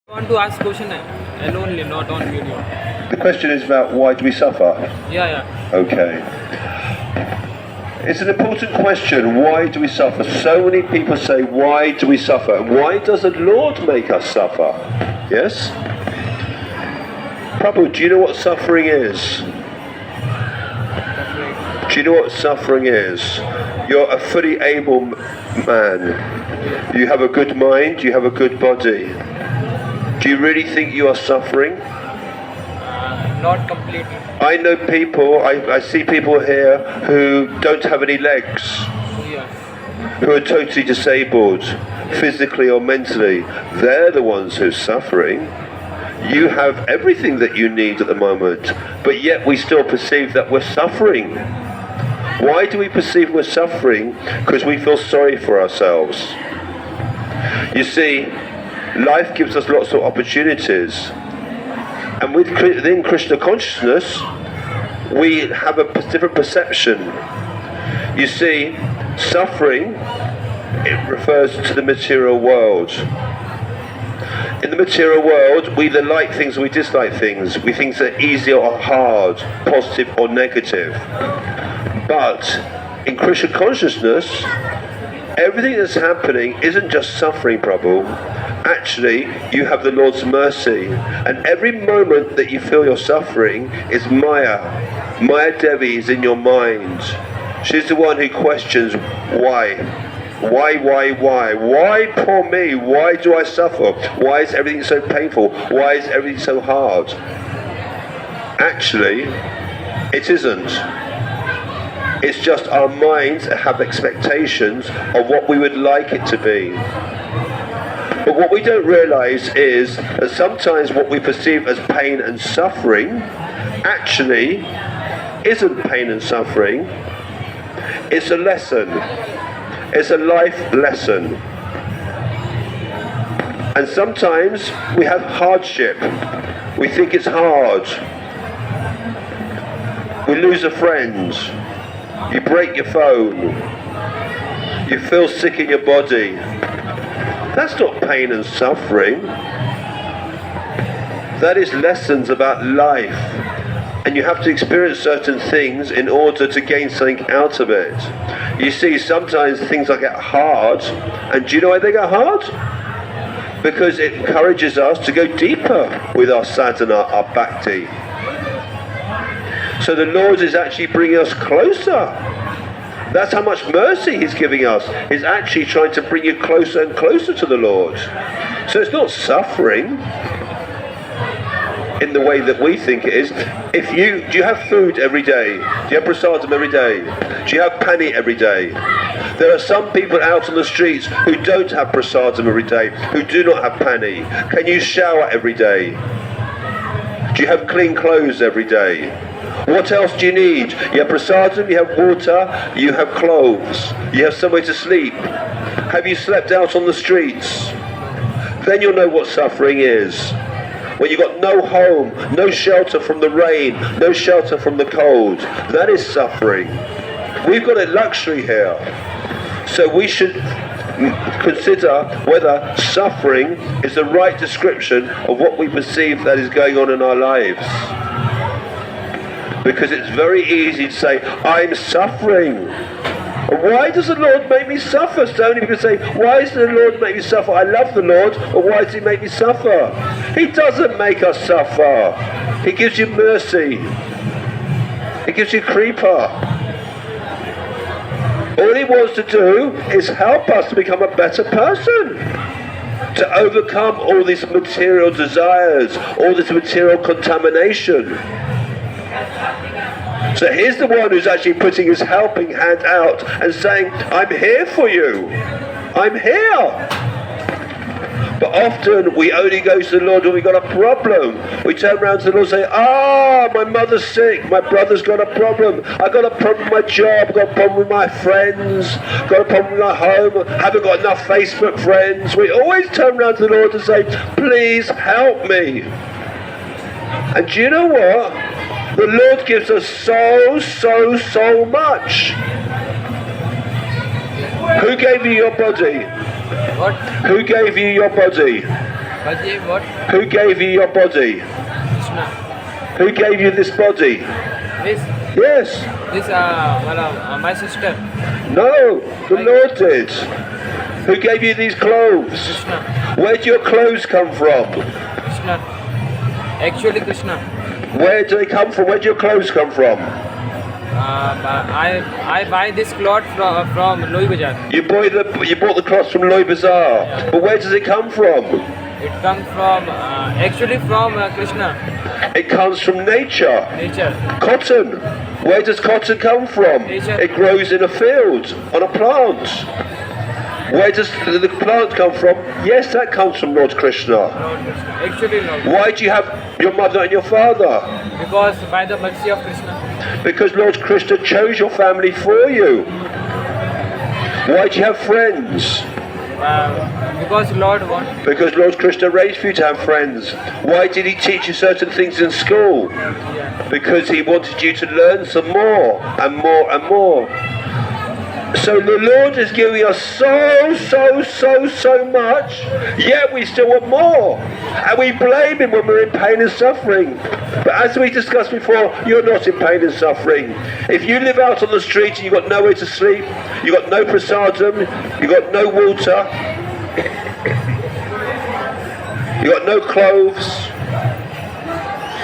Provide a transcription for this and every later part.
I want to ask question alone, not on video. The question is about why do we suffer? Yeah. Okay. It's an important question. Why do we suffer? So many people say, why do we suffer? Why does the Lord make us suffer? Yes? Prabhu, do you know what suffering is? Do you know what suffering is? You're a fully able man. You have a good mind, you have a good body. Do you really think you are suffering? Not completely. I know people, I see people here who don't have any legs, who are totally disabled, physically or mentally. They're the ones who are suffering. You have everything that you need at the moment, but yet we still perceive that we're suffering. Why do we perceive we're suffering? Because we feel sorry for ourselves. You see, life gives us lots of opportunities. And within Krishna consciousness, we have a different perception. You see, suffering, it refers to the material world. In the material world, we either like things or we dislike things. We think they're easy or hard, positive or negative. But in Krishna consciousness, everything that's happening isn't just suffering, Prabhu. Actually, you have the Lord's mercy. And every moment that you feel you're suffering is Maya. Maya Devi is in your mind. She's the one who questions why. Why? Why poor me? Why do I suffer? Why is everything so painful? Why is everything so hard? Actually, it isn't. It's just our minds have expectations of what we would like it to be. But what we don't realize is that sometimes what we perceive as pain and suffering actually isn't pain and suffering. It's a lesson. It's a life lesson. And sometimes we have hardship. We think it's hard. We lose a friend. You break your phone. You feel sick in your body. That's not pain and suffering. That is lessons about life. And you have to experience certain things in order to gain something out of it. You see, sometimes things get hard. And do you know why they get hard? Because it encourages us to go deeper with our sadhana, our bhakti. So the Lord is actually bringing us closer. That's how much mercy He's giving us. He's actually trying to bring you closer and closer to the Lord. So it's not suffering in the way that we think it is. Do you have food every day? Do you have prasadam every day? Do you have pani every day? There are some people out on the streets who don't have prasadam every day, who do not have pani. Can you shower every day? Do you have clean clothes every day? What else do you need? You have prasadam, you have water, you have clothes, you have somewhere to sleep. Have you slept out on the streets? Then you'll know what suffering is. When you've got no home, no shelter from the rain, no shelter from the cold. That is suffering. We've got a luxury here. So we should consider whether suffering is the right description of what we perceive that is going on in our lives. Because it's very easy to say, I'm suffering. Why does the Lord make me suffer? So many people say, why does the Lord make me suffer? I love the Lord, but why does He make me suffer? He doesn't make us suffer. He gives you mercy. He gives you kripa. All He wants to do is help us to become a better person. To overcome all these material desires, all this material contamination. So He's the one who's actually putting His helping hand out and saying, I'm here for you. I'm here. But often we only go to the Lord when we've got a problem. We turn around to the Lord and say, my mother's sick, my brother's got a problem, I've got a problem with my job, I've got a problem with my friends, got a problem with my home, haven't got enough Facebook friends. We always turn around to the Lord and say, please help me. And do you know what? The Lord gives us so much. Who gave you your body? What? Who gave you your body? Bhaji, what? Who gave you your body? Krishna. Who gave you this body? This, Yes. my sister. No, the Lord did. Who gave you these clothes? Krishna. Where do your clothes come from? Krishna. Actually, Krishna. Where do they come from? Where do your clothes come from? I buy this cloth from Louis Bazaar. You bought the cloth from Loy Bazaar. Yeah. But where does it come from? It comes from actually from Krishna. It comes from nature. Nature. Cotton. Where does cotton come from? Nature. It grows in a field, on a plant. Where does the plant come from? Yes, that comes from Lord Krishna. Lord Krishna. Actually, no. Why do you have your mother and your father? Because by the mercy of Krishna. Because Lord Krishna chose your family for you. Why do you have friends? Because Lord wants. Because Lord Krishna raised for you to have friends. Why did he teach you certain things in school? Yeah. Because he wanted you to learn some more and more and more. So the Lord is giving us so much, yet we still want more. And we blame him when we're in pain and suffering. But as we discussed before, you're not in pain and suffering. If you live out on the street and you've got nowhere to sleep, you've got no prasadam, you've got no water, you've got no clothes,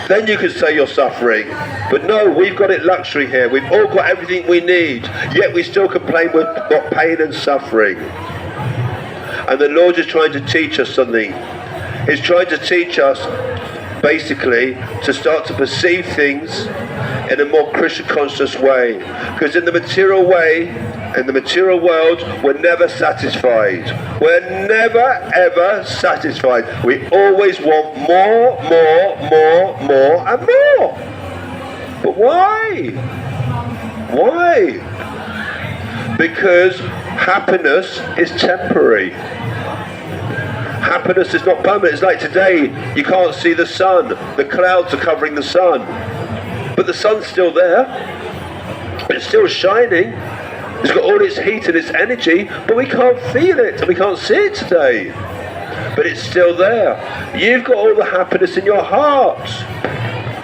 then you can say you're suffering. But no, we've got it luxury here. We've all got everything we need, yet we still complain we've got pain and suffering. And the Lord is trying to teach us something. He's trying to teach us basically to start to perceive things in a more Krishna conscious way. Because in the material way, in the material world, we're never satisfied. We're never ever satisfied. We always want more and more. But why? Why? Because happiness is temporary. Happiness is not permanent. It's like today, you can't see the sun. The clouds are covering the sun. But the sun's still there. It's still shining. It's got all its heat and its energy, but we can't feel it and we can't see it today. But it's still there. You've got all the happiness in your heart.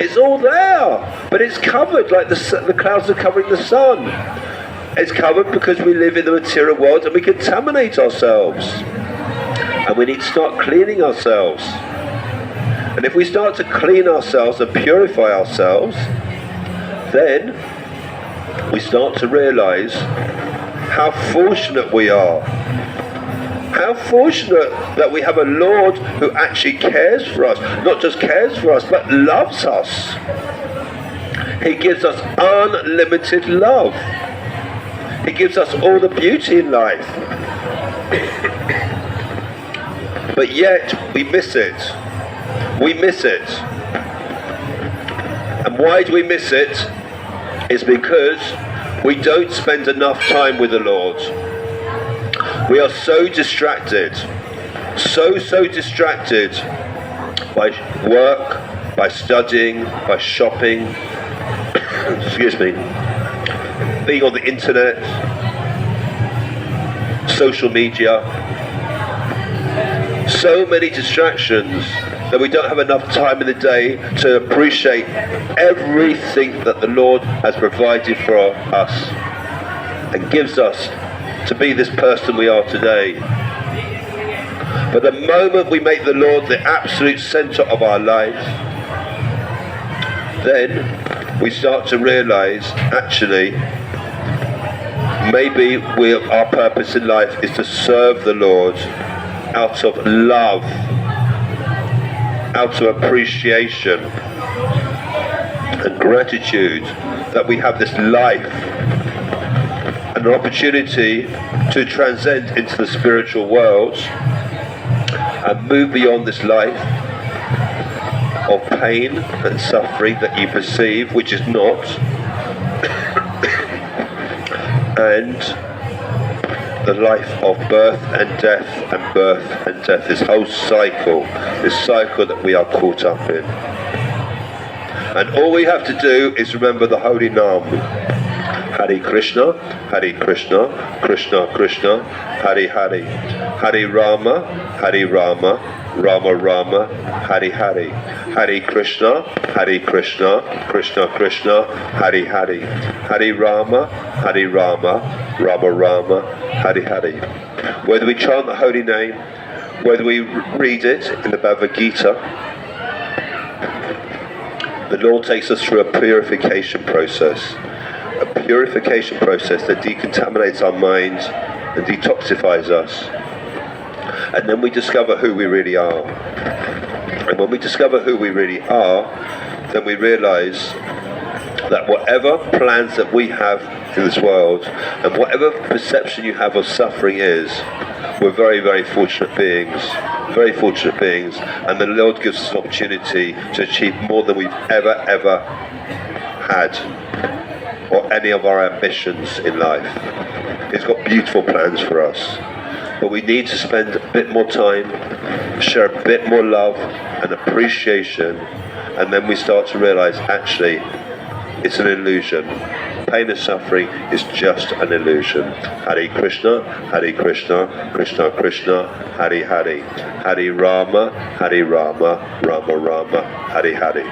It's all there, but it's covered like the clouds are covering the sun. It's covered because we live in the material world and we contaminate ourselves. And we need to start cleaning ourselves. And if we start to clean ourselves and purify ourselves, then we start to realize how fortunate we are. How fortunate that we have a Lord who actually cares for us. Not just cares for us, but loves us. He gives us unlimited love. He gives us all the beauty in life. But yet, we miss it. We miss it. And why do we miss it? It's because we don't spend enough time with the Lord. We are so distracted. So distracted by work, by studying, by shopping, excuse me, being on the internet, social media. So many distractions that we don't have enough time in the day to appreciate everything that the Lord has provided for us and gives us to be this person we are today. But the moment we make the Lord the absolute center of our lives, then we start to realize actually maybe our purpose in life is to serve the Lord out of love, out of appreciation and gratitude that we have this life and an opportunity to transcend into the spiritual world and move beyond this life of pain and suffering that you perceive, which is not, and the life of birth and death and birth and death, this whole cycle, this cycle that we are caught up in. And all we have to do is remember the holy name. Hare Krishna, Krishna Krishna, Hare Hare, Hare Rama, Rama Rama, Hari Hari. Hare Krishna, Krishna Krishna, Hari Hari. Hare Rama, Rama Rama, Hari Hari. Whether we chant the holy name, whether we read it in the Bhagavad Gita, the Lord takes us through a purification process. A purification process that decontaminates our minds and detoxifies us. And then we discover who we really are. And when we discover who we really are, then we realize that whatever plans that we have in this world, and whatever perception you have of suffering is, we're very, very fortunate beings. Very fortunate beings. And the Lord gives us an opportunity to achieve more than we've ever had, or any of our ambitions in life. He's got beautiful plans for us. But we need to spend a bit more time, share a bit more love and appreciation, and then we start to realize actually it's an illusion. Pain and suffering is just an illusion. Hare Krishna, Krishna Krishna, Hare Hare. Hare Rama, Rama Rama, Hare Hare.